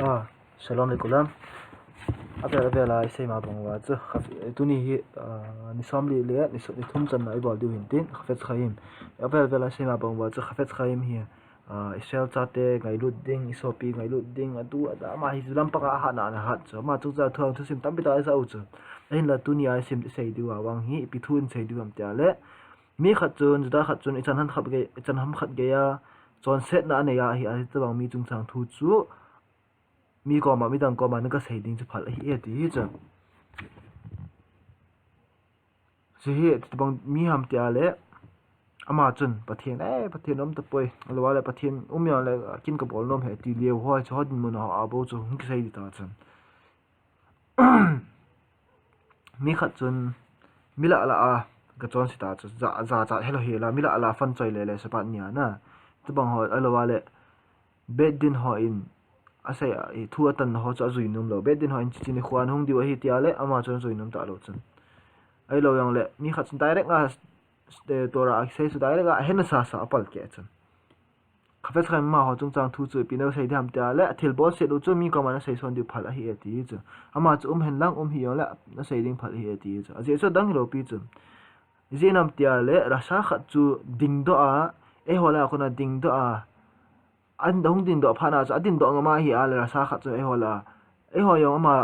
Shalom alaikum. Abela isai ma bangwa chu tuni hi ni somli le ni thum chan mai bol du hintin khafet khaim abela isai ma bangwa chu khafet khaim hi Israel chate ngai lut ding isopi ngai lut ding adu ada ma hi zulam paka ha na hat chu ma chu za thong thu sim tam bita za u chu ain la tuni ai sim sei du awang hi pi thun sei du am tia le mi khat chun juda khat chun ichan han khat ge ichan ham khat ge ya chon set na ne ya hi a chawang mi chung chang thu chu mi ko ma mi dang ko ma na ka sei ding chu phal hi e ti chu hi bang mi ham tia le ama chun pathian pathian om ta poi alwa le pathian umya le kin ka bol nom he ti le ho chu hodin mun ha abo chu hing sei di ta chun mi khat chun mila ala a ka chon si ta chu za hello he la mila ala fan choi le sa pa nia na tu bang ho alwa le bed din ho in asai e thu atan ho cha zui num lo bed din ho in chi ni khwan hong di wa hi tia le ama chon zui num ta lo chun ai lo yang le mi khat chun direct nga tora sai su direct ga hen sa apal ke chun khafet khan ma ho chung chang thu chu pino sei dham tia le thil bol se lu chu mi ko ma na sei son di phal hi e ti chu ama chu hen lang hi yo la na sei ding phal hi e ti chu aje chu dang lo pi chu jinam tia le rasa khat chu ding do a e hola khona ding do a an dong din do phana cha din do ngama hi ala rasa khat chu e hola e ho yo ama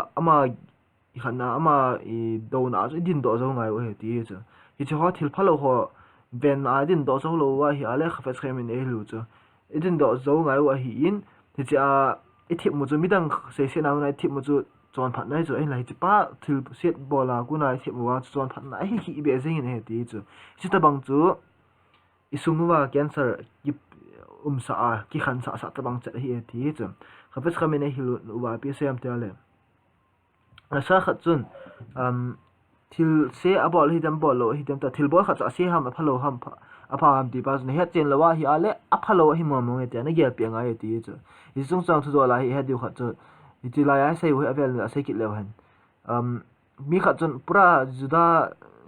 khana ama I do na chu din do zo ngai we ti chu hi chu ho thil phalo ho ven a din do zo lo wa hi ale khafet khem in e lu chu idin do zo ngai wa hi in ti cha I thip mu chu midang se se na nai thip mu chu chon phat nai chu ai lai chi pa thil set bola ku nai thip wa chon phat nai hi be zeng in he ti chu chi ta bang chu isungwa cancer sa a ki khan sa ta bang cha hi e ti chu khafet khem in e hi lu wa pi sem ta le asa khat chun thil se abol hi dam bol lo hi dam ta thil bol khat se ham phalo ham apa am ti pas ne het chen lawa hi ale aphalo hi mo mo te na gel pianga e ti chu I sung sang thu do la hi he diu khat chu I ti la ya sei wi avel na sei kit le han mi khat chun pura juda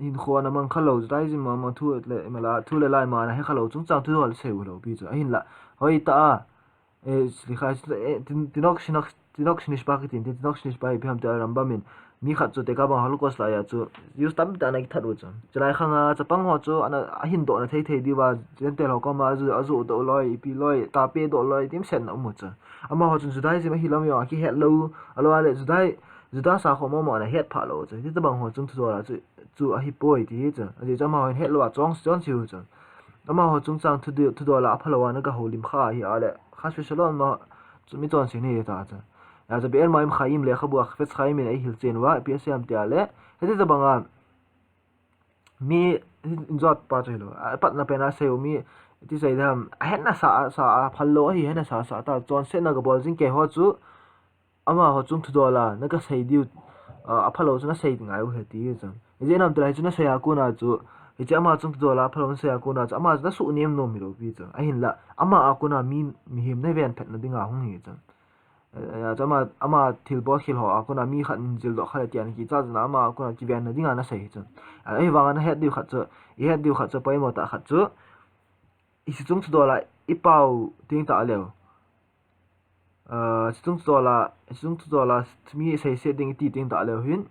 hin kho na mang khalo juda ji ma thu le mala thu le lai ma na he khalo chung chang thu do sei wi lo bi chu hin la hoi ta e sli kha tinok shinish ba ki tin tinok shinish ba bi ham ta ramba min mi khat chu te ka ba holocaust la ya chu use tam ta na ki that u chu chlai khanga chapang ho chu ana hin do na thei di wa jen te lo ko ma azu do loi pi loi ta pe do loi tim sen na mu chu ama ho chu judai ji ma hi lam yo ki het lo alwa le juda sa kho mo na het pha lo chu ti ta bang ho chung thu la chu a hi poi ti chu a ji chama ho het lo a chong chu chu ama ho chung chang thu do la phalo wa na ka ho lim kha hi ale kha special ma chu mi chon sin ni ta chu ya za ber maim khaim le khabu khafet khaim in ai hil chen wa psm tia le heti za banga mi injot pa chelo pat na pena se mi ti sai dam hen na sa phallo hi hen na sa ta chon se na ga bol jing ke ho chu ama ho chung thu do la na ka sei diu a phalo chu na sei ngai he ti chu je nam trai chu na se ya ku na chu I cha ama chung thu do la phalo se ya ku na chu ama na su nem no mi ro bi chu a hin la ama a ku na mi him nei ven phet na dinga hung hi chu ya chama ama thil bo khil ho akuna mi khat jil do khala tian ki cha na ama akuna ki ban na dinga na sei chu ai wanga na het diu khat chu I het diu khat chu pai mo ta khat chu I si chung do la I pau ting ta leo chung do la mi sei se ding ti ting ta leo hin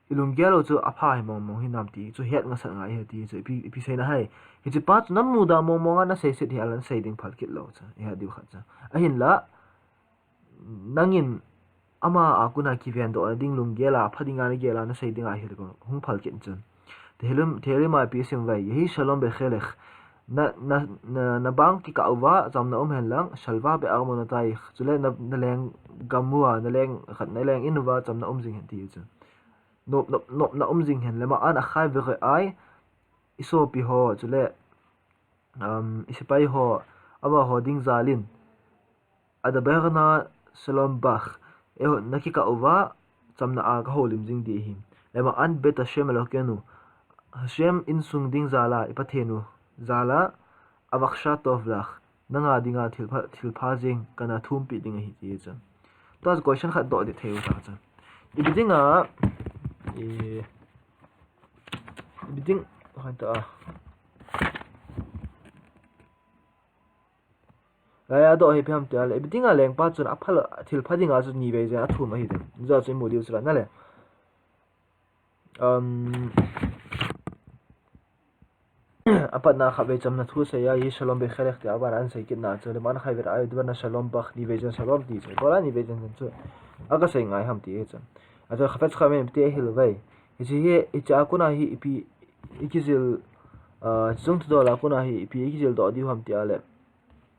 ilung gelo chu apha hi mo hin nam ti chu het nga sa ngai he ti chu pi sei na hai hi chu pa chu nam mu da mo nga na sei se thi alan sei ding phal kit lo chu I het diu khat chu a hin la nangin ama akuna ki ven do ding lung gela phadinga ni gela na sei dinga hil ko hung phal kin chun thelema pi sim vai hi shalom be khelekh na bang ki ka wa jamna hen lang shalwa be agmona tai chule na leng gamwa na leng khat na leng inwa jamna jing hen ti chu nop na jing hen lema an a khai ve ai iso pi ho chule isipai ho ama ho ding zalin ada berna Salom Bach eho nakika ova chamna a ka holim jing di him lema an beta shemelo kenu Hashem in sung ding zala ipathenu zala avaksha tovlach nanga dinga thilpha jing kana thum pi ding hi ti cha to question khat do de theu ta cha ibidinga ibiding han ta lại đó hi phim tia lại bitinga leng pa chun aphal thil phadinga chu ni ve ja thu ma hi den za chu mu diu chla na le apat na khabe chamna thu se ya yi shalom be khalek te aban an sai kin na chu le man khaber ai dban shalom bakh ni ve jan shalom ti chu bola ni ve jan chu aga sai ngai ham ti e chan ajo khapet khamen te hil vai hi icha kuna hi ipi ikizil chung tu la kuna hi ipi ikizil do di ham ti ale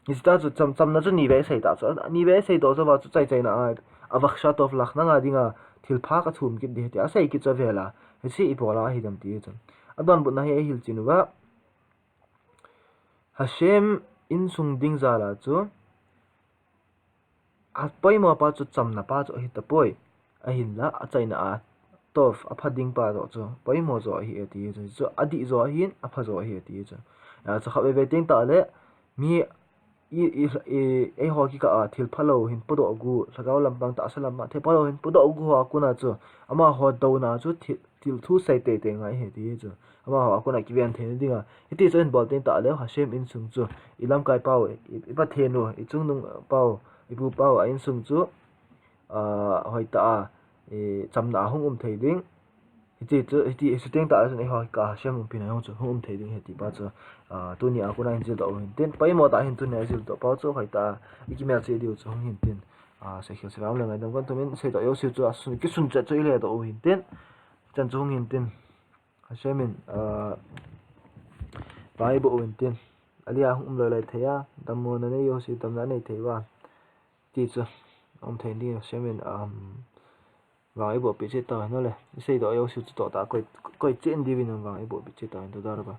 ista chu cham na chu ni ve sai ta chu ni ve sai do zo wa chu chai chai na a avak shot of lakh na nga dinga thil pha ka thum ki de ti a sai ki cha vela hi ipola hi dam ti chan adon bu na hi hil chinuwa Hashem in sung ding zala chu at poi mo pa chu chamna pa chu hi ta poi a hin la a chaina a tof a phading pa ro chu poi mo zo hi ati chu adi zo hin a pha zo hi ati chu a chu khabe ve ting ta le mi e ho ki ka thil phalo hin podo gu lagaw lampang ta asalam ma the palo hin podo gu ha kuna chu ama ho do na chu til thu sai te te ngai he ti chu ama ho kuna ki vian the dinga iti chen bol ting ta le Hashem in sung chu ilam kai pau ipa the no I chung nung pau ibu pau a in sung chu hoi ta chamna hung thei ding iti siteng ta asan ho ka Hashem pin ha chu hung thei ding he ti pa chu tu ni a kuna in jil do hin ten pai mo ta hin tu ne jil do pau chu hoi ta ikimel che diu chu hin tin se khil se ram le ngai dong kan tumin se to yo si chu asun ki sun cha chu ile do hin ten chan chu hin tin Hashem in bai bo hin tin alia le le theya dammo na ne yo si tam na nei theiwa ti chu thei ni Hashem in vai bo pi che ta no le se do yo si chu to ta koi chen di vin vai bo pi che ta do da ba